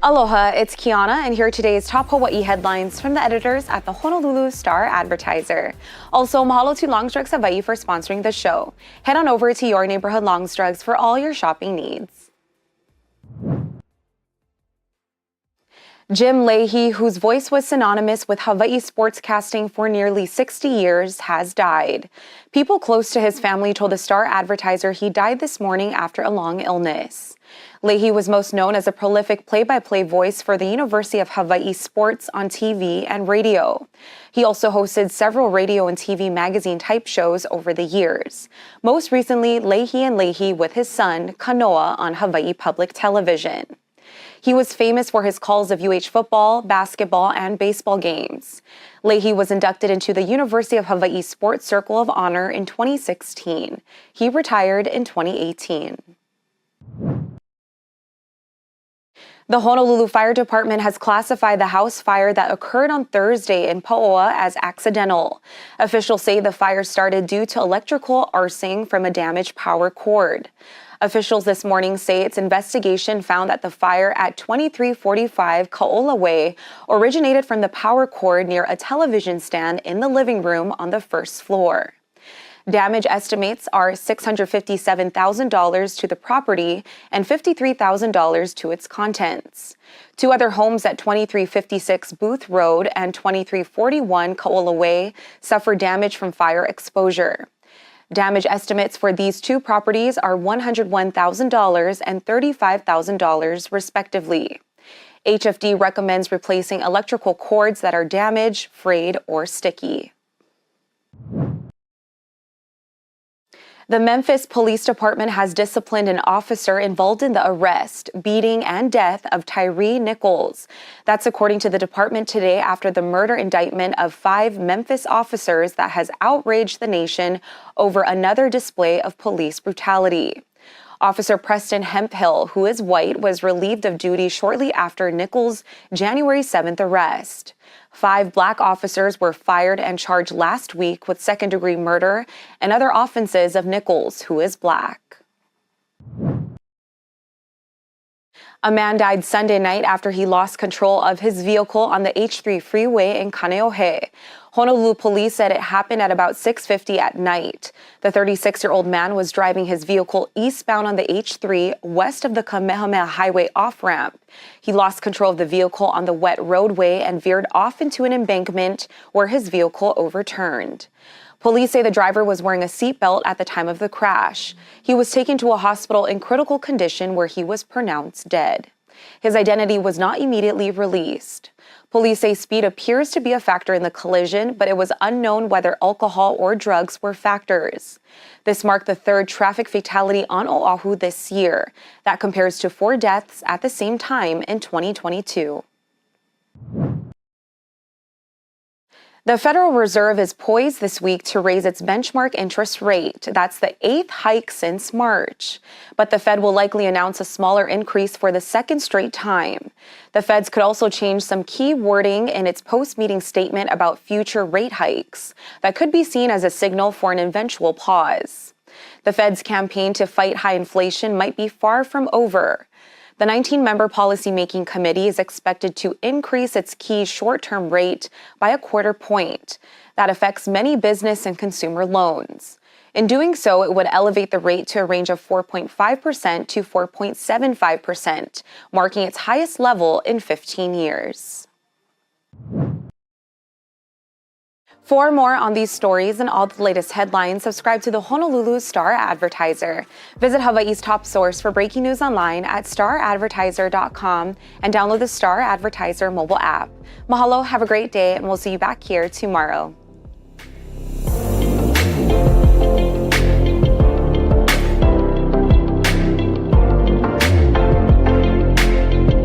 Aloha, it's Kiana, and here are today's top Hawaii headlines from the editors at the Honolulu Star-Advertiser. Also, mahalo to Longs Drugs Hawaii for sponsoring the show. Head on over to your neighborhood Longs Drugs for all your shopping needs. Jim Leahey, whose voice was synonymous with Hawaii sportscasting for nearly 60 years, has died. People close to his family told the Star-Advertiser he died this morning after a long illness. Leahey was most known as a prolific play-by-play voice for the University of Hawaii sports on TV and radio. He also hosted several radio and TV magazine type shows over the years. Most recently, Leahey with his son, Kanoa, on Hawaii Public Television. He was famous for his calls of UH football, basketball, and baseball games. Leahey was inducted into the University of Hawaii Sports Circle of Honor in 2016. He retired in 2018. The Honolulu Fire Department has classified the house fire that occurred on Thursday in Paoa as accidental. Officials say the fire started due to electrical arcing from a damaged power cord. Officials this morning say its investigation found that the fire at 2345 Kaola Way originated from the power cord near a television stand in the living room on the first floor. Damage estimates are $657,000 to the property and $53,000 to its contents. Two other homes at 2356 Booth Road and 2341 Kaola Way suffered damage from fire exposure. Damage estimates for these two properties are $101,000 and $35,000 respectively. HFD recommends replacing electrical cords that are damaged, frayed, or sticky. The Memphis Police Department has disciplined an officer involved in the arrest, beating, and death of Tyree Nichols. That's according to the department today after the murder indictment of 5 Memphis officers that has outraged the nation over another display of police brutality. Officer Preston Hemphill, who is white, was relieved of duty shortly after Nichols' January 7th arrest. 5 black officers were fired and charged last week with second-degree murder and other offenses of Nichols, who is black. A man died Sunday night after he lost control of his vehicle on the H3 freeway in Kaneohe. Honolulu police said it happened at about 6:50 at night. The 36-year-old man was driving his vehicle eastbound on the H3 west of the Kamehameha Highway off-ramp. He lost control of the vehicle on the wet roadway and veered off into an embankment where his vehicle overturned. Police say the driver was wearing a seatbelt at the time of the crash. He was taken to a hospital in critical condition where he was pronounced dead. His identity was not immediately released. Police say speed appears to be a factor in the collision, but it was unknown whether alcohol or drugs were factors. This marked the 3rd traffic fatality on Oahu this year. That compares to 4 deaths at the same time in 2022. The Federal Reserve is poised this week to raise its benchmark interest rate. That's the 8th hike since March. But the Fed will likely announce a smaller increase for the 2nd straight time. The Feds could also change some key wording in its post-meeting statement about future rate hikes. That could be seen as a signal for an eventual pause. The Fed's campaign to fight high inflation might be far from over. The 19-member policymaking committee is expected to increase its key short-term rate by a quarter point. That affects many business and consumer loans. In doing so, it would elevate the rate to a range of 4.5% to 4.75%, marking its highest level in 15 years. For more on these stories and all the latest headlines, subscribe to the Honolulu Star-Advertiser. Visit Hawaii's top source for breaking news online at staradvertiser.com and download the Star-Advertiser mobile app. Mahalo, have a great day, and we'll see you back here tomorrow.